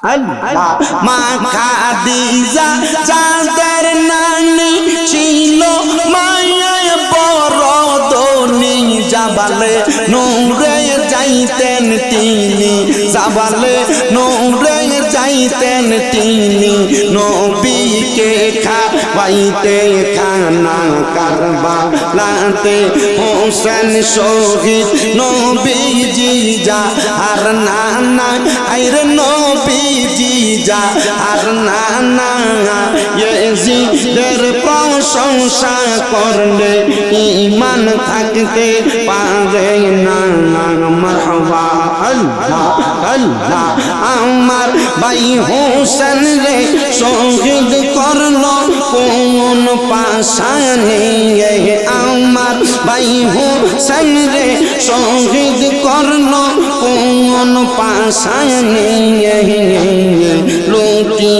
আল্লাহ মা খাদিজা যাদের নানি ছিল মায়ের বড় ধনী জাবালে নূরে যাইতেন তিনি জাবালে নূরে যাইতেন তিনি নবীকে খাওয়াইতে খানা কারবালাতে হোসেন শহীদ নবীজি যা আর নানা আইরে নবীজি যা আর নানা ইয়েজিদের প্রশংসা করলে ঈমান থাকতে পারে না মারহাবা আল্লাহ আল্লাহ আমার ভাই হোসেন রে শহীদ করলো কোন পাশানে আমার ভাই হোসেন রে শহীদ করলো কোন পাশানে লুটি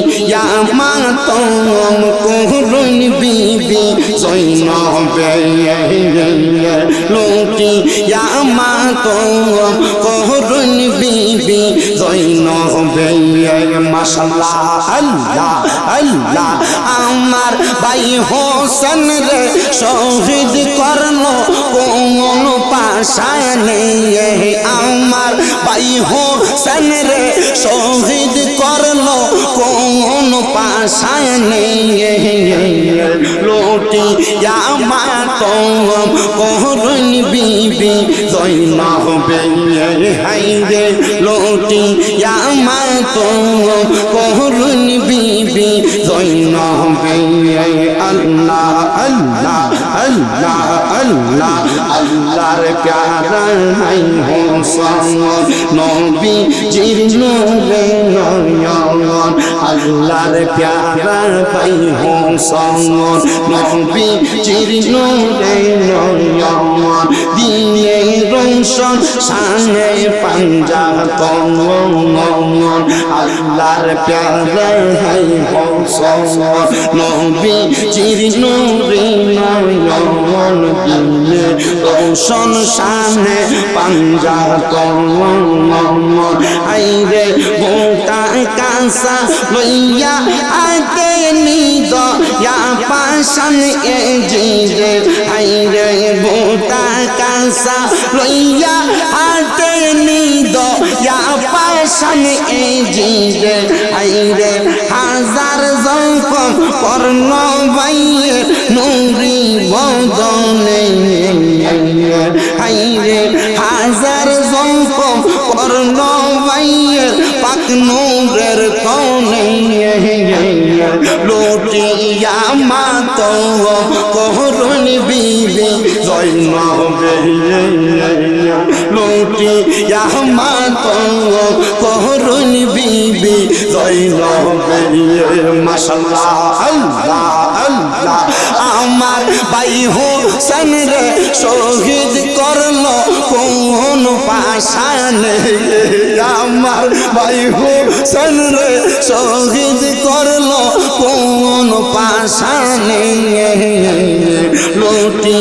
মাতম কোহরুন বিবি জৈনবে লুটি মাতম কোহরুন বিবি জৈনবে মাশাআল্লাহ আল্লাহ আল্লাহ আমার ভাই হোসেন রে শহীদ করলো কোন পাশানে আমার ভাই হোসেন রে শহীদ করলো কোন পাশানে লোটি মাতম কোহরুন বিবি জৈনবে হাইরে লোটি মাতম কোহরুন বিবি জৈনবে আল্লাহ আল্লাহ আল্লাহ আল্লাহ আল্লাহর প্যারা নাই হোসেন নবী জির নূরে নয়ন আল্লাহর প্যারা ভাই হোসেন নবী জির নূরে নয়ন দিয়ে রোশন শানে পাঞ্জাতন আল্লাহর প্যারা ভাই হোসেন নবী জির নূরে নয়ন দিলে রোশন শানে পাঞ্জাতন আইরে গোটা কাঁসা লইয়া আগে নিদ ইয়া পাশান এ জিরে আইরে গোটা কাঁসা লইয়া আগে নিদ ইয়া পাশান এ জিরে আইরে হাজার জখম কর্ণ বাইয়ে নুরি বদনে আইরে হাজার জখম কর্ণ বাইয়ে পাক নূরের কোনে লোটিয়া মাতো কোহরুন বিবি জৈনবে লোটিয়া মাতো কোহরুন বিবি জৈনবে মাশাআল্লাহ আল্লাহ আল্লাহ আমার ভাই হোসেন রে শহীদ করলো কোন পাশানে আমার ভাই হোসেন রে শহীদ করলো কোন পাশানে লোটি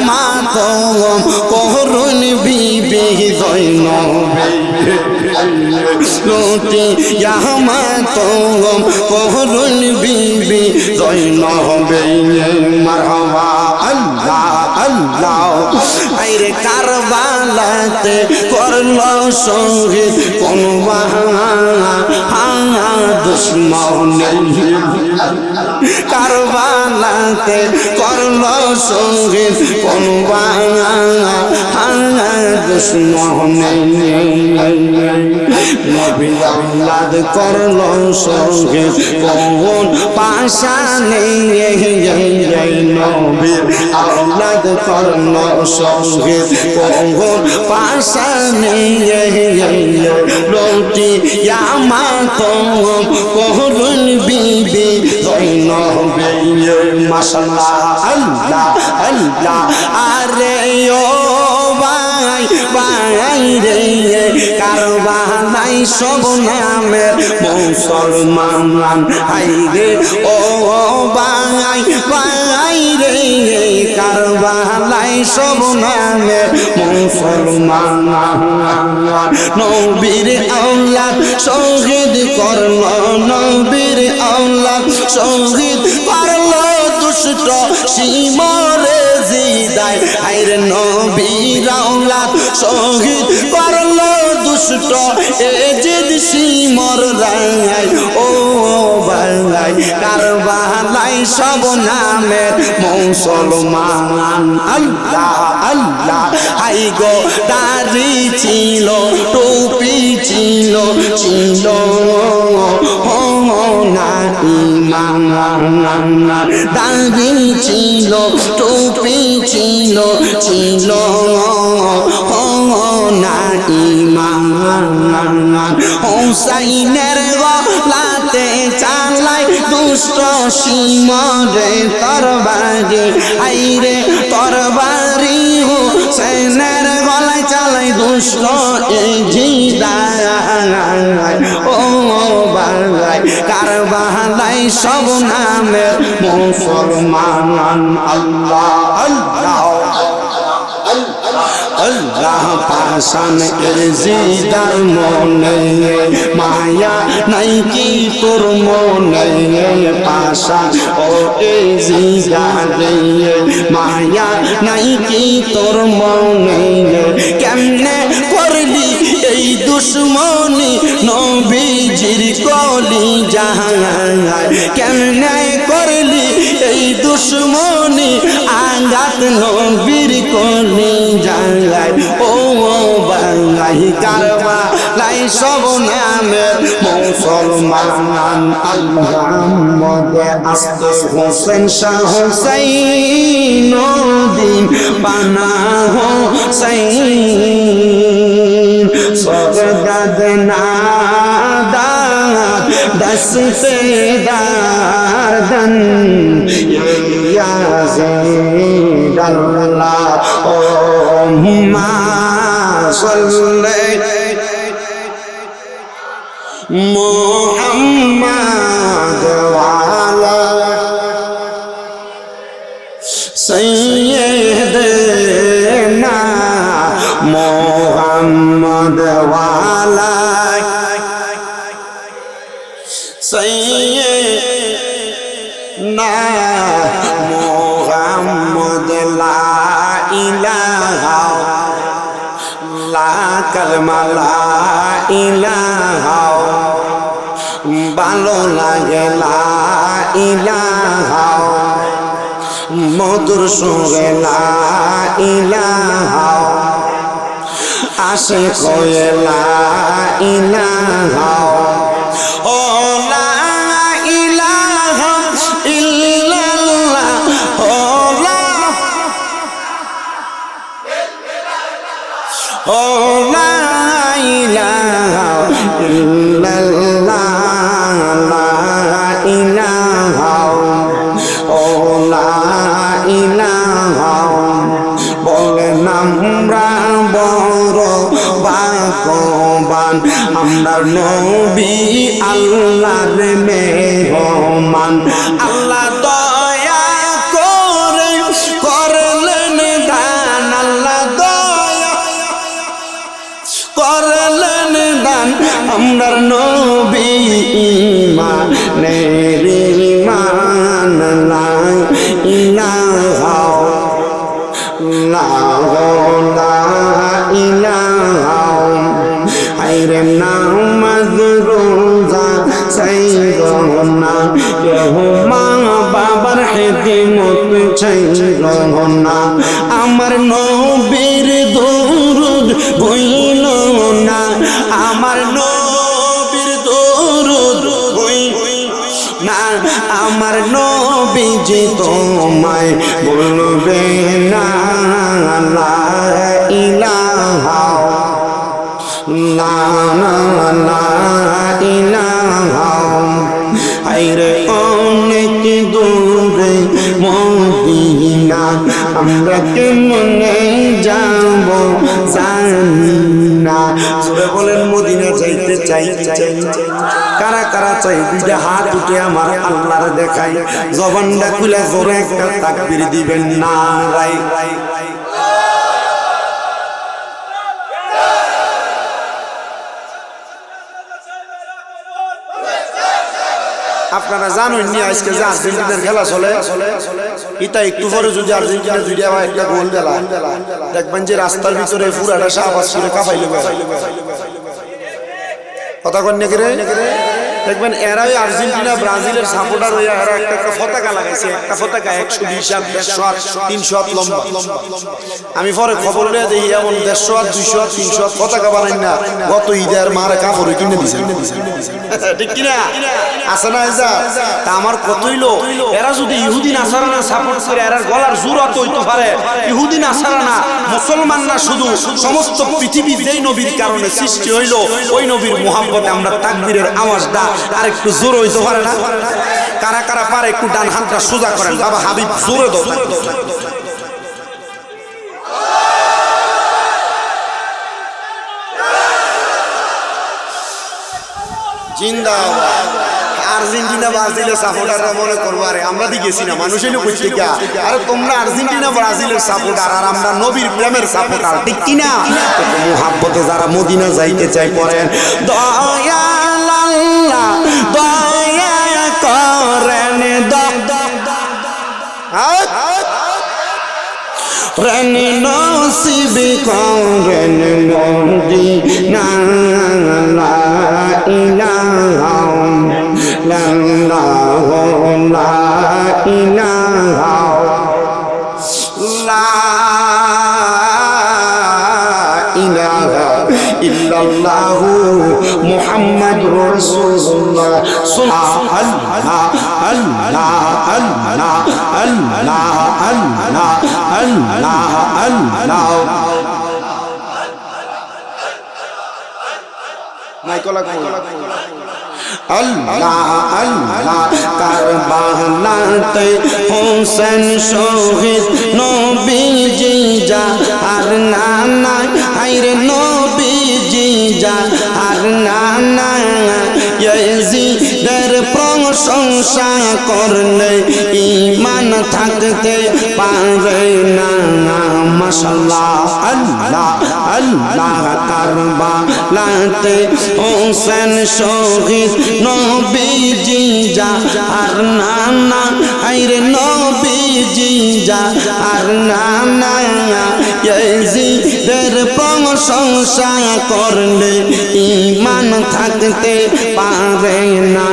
মাতম কোহরুন বিবি জৈনবে লোটি মাতম কোহরুন বিবি জৈনবে মারহাবা আল্লাহ আল্লাহ আইরে কারবালাতে করলো শহীদ কোন দুশ্মনে কারবালাতে করলো শহীদ কোন দুশ্মনে নবী আওলাদ করলো শহীদ কোন পাশানে নবী আওলাদ করলো শহীদ কোন পাশানে লোটি মাতম কোহরুন বিবি জৈনবে মাশাআল্লাহ আল্লাহ আল্লাহ আরে ও ভাই ভাই রে কারবালাই সব নামে মুসলমান হাই রে ও ভাই ভাই রে কারবালাই কারবালায় সব নামে মুসলমান নবীর আওলাদ শহীদ করলো নবীর আওলাদ শহীদ করলো দুষ্ট শিমরে জিদায় আইরে নবীর আওলাদ শহীদ করলো দুষ্ট এজিদ শিমর রায় ও ভাই কারবালায় সব নামে মুসলমান আল্লাহ আল্লাহ হাই গো দাড়ি ছিল টুপি ছিল ছিল না ইমান দাড়ি ছিল টুপি ছিল ছিল না ইমান হুসাইনের গলাতে চালাই দুষ্ট শিমরে তরবারি আইরে তরবারি হুসাইনের গলায় চালাই দুষ্ট এজিদায় ও ভাই কারবালায় সব নামে মুসলমান আল্লাহ আল্লাহ আল্লাহ পাশান এজিদার মনে মায়া নাই কি তোর মনে পাশান ও এজিদারে মায়া নাই কি তোর মনে কেমনে করলি এই দুশ্মনী নবীজির কলি জাহায় কেমনে করলি এই দুশ্মনী আঘাত নবীর কলি জাহায় ও বাংলাই কারবালায় সব নামে মুসলমান আল্লাহ মদে আস্তে হোসেন শাহ হুসাইন দিন পানা হুসাইন সগদাদ নাদা দস্তে দারদন ইয়াজিদ আল্লাহ ও হুম্মা সাল্লি মুহাম্মাদ ওয়ালা সাইয়্যিদিনা মুহাম্মাদ ওয়ালা সাইয়্যিদিনা মুহাম্মাদ লা ইলাহা লা কালমা লা ইলাহা ভালো লাগে লা ইলাহা মধুর সুরে লা ইলাহা আসে কয়ে লা ইলাহা ও লা ইলাহা ইল্লাল্লাহ ও লা লা ইলাহা ইল্লাল্লাহ লা ইলাহা ও লা ইলাহা বলেন আমরা বড় ভাগ্যবান আমরা নবী আল্লাহর মেহমান আল্লাহ দয়া করে করলেন দান আল্লাহ দয়া করলেন দান আমরা নবী ইমানের ইমান লা ইলাহা লা ইলাহা আইরে নামাজ রোজা চাইরনা কেহ মা বাবার খেদমত চাইরনা আমার নবীর দরুদ বইল না আমার নবীর দরুদ বইল না আমার নবীজি তোমায় বলবে না লা ইলাহা লা ইলাহা আইরে অনেক দূরে মদিনা আমরা কেমনে যাব জানি না জোরে বলেন মদিনা যাইতে চাই কারা কারা চাই দুইটা হাত উঠে আমার আল্লাহর দেখাই জবানটা খুলে জোরে একটা তাকবীর দিবেন না রাই আপনারা জানেন নি আজকে যে আর্জেন্টিনার খেলা চলে এটা একটু পরে যদি আর্জেন্টিনা দুইটা বা একটা গোল দেলা দেখবেন যে রাস্তার ভিতরে পুরাটা শাহবাজ করে কাঁপাই লেবে কথা কন নাকি রে দেখবেন এরাই আর্জেন্টিনা ব্রাজিলের সাপোর্টার হইয়া এরা একটা পতাকা লাগাইছে একটা পতাকা 120 হাত 150 300 হাত লম্বা আমি পরে খবর নিয়ে দেখি এমন 150 হাত 200 হাত 300 হাত পতাকা বানাই না গত ঈদের মারে কাপড় কিনে দিছে ঠিক কি না আছে না যা তা আমার কত হইলো এরা যদি ইহুদি নাসারানা সাপোর্ট করে এরার গলার জোর অত হইতে পারে ইহুদি নাসারানা মুসলমান না শুধু সমস্ত পৃথিবী যেই নবীর কারণে সৃষ্টি হইলো ওই নবীর মুহাব্বতে আমরা তাকবীরের আওয়াজটা আর একটু জোর হইতে পারে না কারা কারা পারে একটু ডান হাতটা সোজা করেন বাবা হাবিব জোরে দাও জিন্দাবাদ আর্জেন্টিনা ব্রাজিলের সাপোর্টাররা মনে করবো আরে আমরা দি গেছি না মানুষ হইলো কইতেকা আরে তোমরা আর্জেন্টিনা ব্রাজিলের সাপোর্টার আর আমরা নবীর প্রেমের সাপোর্টার ঠিক কি না মুহাব্বতে যারা মদিনা যাইতে চাই পড়েন দয়াল আল্লাহ দয়া করেন রেন নসিব করেন মদিনা লা ইলাহা ইল্লাল্লাহ লা ইলাহা ইল্লাল্লাহ মুহাম্মাদুর রাসূলুল্লাহ আল্লাহ আল্লাহ আল্লাহ আল্লাহ আল্লাহ আল্লাহ আল্লাহ মাইকলা আল্লাহ আল্লাহ কারবালাতে হোসেন শহীদ নবীজি যা আর নানা হায়রে নবীজি যা আর নানা ইয়াজিদের প্রশংসা করলে ঈমান থাকতে পারে না মাশাআল্লাহ আল্লাহ আল্লাহ কারবালাতে হোসেন শহীদ নবীজি যা আর নানা হায়রে নবীজি যা আর নানা ইয়াজিদের প্রশংসা করলে ঈমান থাকতে পারে না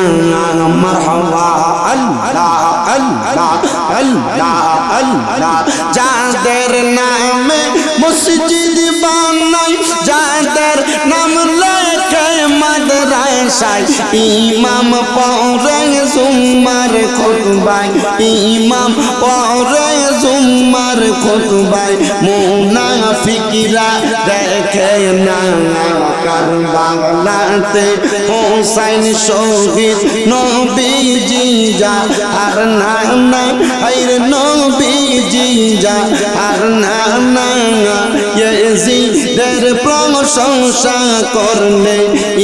মারহাবা আল্লাহ আল্লাহ আল্লাহ আল্লাহ যাদের নামে মসজিদ বানাই যাদের নাম লেখে মাদ্রাসায় ইমাম পড়ে জুম্মার খুতবায় ইমাম পড়ে জুম্মার খুতবায় মুনাফিকরা দেখে না কারবালাতে হোসেন শহীদ নবীজি যা আর নানা হায়রে নবীজি যা আর নানা ইয়াজিদের প্রশংসা করলে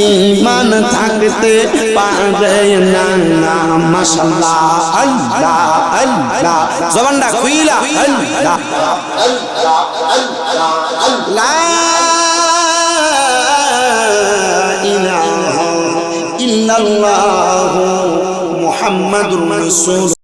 ঈমান থাকতে পারে না মাশাআল্লাহ আল্লাহ আল্লাহ জবানটা খুইলা আল্লাহ আল্লাহ আল্লাহ লা ইলাহা ইল্লাল্লাহ মুহাম্মাদুর রাসূল